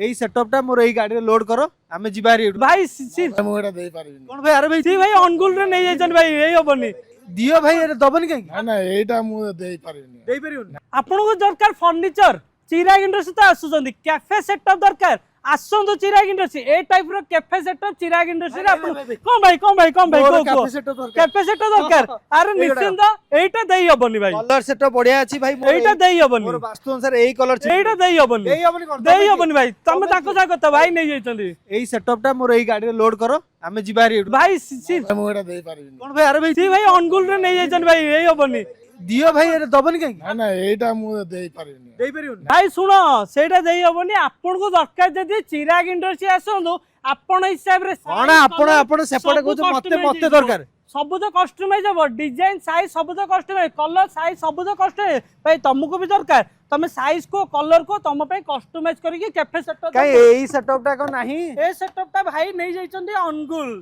এই সেটঅপটা মোর এই গাড়ি লোড কর আমি জিবারি ভাই ମୁଁ ଏଇଟା ଦେଇପାରିବିନି। কোন ভাই? আরে ভাই ସି ଭାଇ ଅନୁଗୁଳ ରେ ନେଇ ଯାଇଛନ୍ତି ଭାଇ ଏଇ ହବନି। দিও ভাই, এটা দবনি কাই ନା ନା ଏଇଟା ମୁଁ ଦେଇପାରିବିନି। দেই পারিবনি। ଆପଣଙ୍କୁ ଦରକାର ଫର୍ଣ୍ଣିଚର ଚିରାଗ ଇଣ୍ଡଷ୍ଟ୍ରି ତ ଆସୁଛନ୍ତି, କ୍ୟାଫେ ସେଟଅପ ଦରକାର ଆସନ୍ତୁ ଚିରାଗ ଇଣ୍ଡଷ୍ଟ୍ରି। ଏ ଟାଇପ ର କ୍ୟାଫେ ସେଟଅପ ଚିରାଗ ଇଣ୍ଡଷ୍ଟ୍ରି ଆପଣ କଣ ଭାଇ ମୋର କୁହ cafe setup ଦରକାର। କ୍ୟାଫେ ସେଟଅପ ଦରକାର। ଆରେ ନିଶ୍ଚିନ୍ତ ଏଇଟା ଦେଇ ହବନି ଭାଇ, কলর সেটঅপ বড়িয়া আছে ভাই। মোর এইটা দেই হবনি, মোর বাস্তু অনুসারে এই কলর এইটা দেই হবনি, দেই হবনি কোন? দেই হবনি ভাই। ତମେ ତାଙ୍କ ସହ କଥା ଭାଇ ନେଇ ଯାଇଛନ୍ତି এই সেটঅপটা মোর এই গাড়ি লোড কর আমি জিবারি ଭାଇ ମୁଁ ଏଇଟା ଦେଇପାରିବିନି। কোন ভাই? আরে ভাই ସି ଭାଇ ଅନୁଗୁଳ ରେ ନେଇ ଯାଇଛନ୍ତି ଭାଇ ଏଇ ହବନି। দিও ভাই, এটা দবনি কাই ନା ନା ଏଇଟା ମୁଁ ଦେଇପାରିବିନି। দেই পারিবনি। ଭାଇ ଶୁଣ ସେଇଟା ଦେଇ ହବନି। ଆପଣଙ୍କୁ ଦରକାର ଯଦି ଚିରାଗ ଇଣ୍ଡଷ୍ଟ୍ରି ଆସନ୍ତୁ, ଆପଣ ହିସାବରେ କଣ ଆପଣ ଆପଣ ସେପଟେ କହୁଛ ମତେ ମତେ ଦରକାର। ସବୁ ତ କଷ୍ଟମାଇଜ ହବ, ଡିଜାଇନ ସାଇଜ ସବୁ ତ କଷ୍ଟମାଇଜ, କଲର ସାଇଜ ସବୁ ତ କଷ୍ଟମାଇଜ। ଭାଇ ତମକୁ ବି ଦରକାର, ତମେ ସାଇଜ को କଲର को ତମ ପାଇଁ କଷ୍ଟମାଇଜ କରିକି କ୍ୟାଫେ ସେଟଅପ କାଇଁ এই সেটঅপটা কোন ନାହିଁ? ଏ ସେଟଅପ ଟା ଭାଇ ନେଇ ଯାଇଛନ୍ତି ଅନୁଗୁଳ।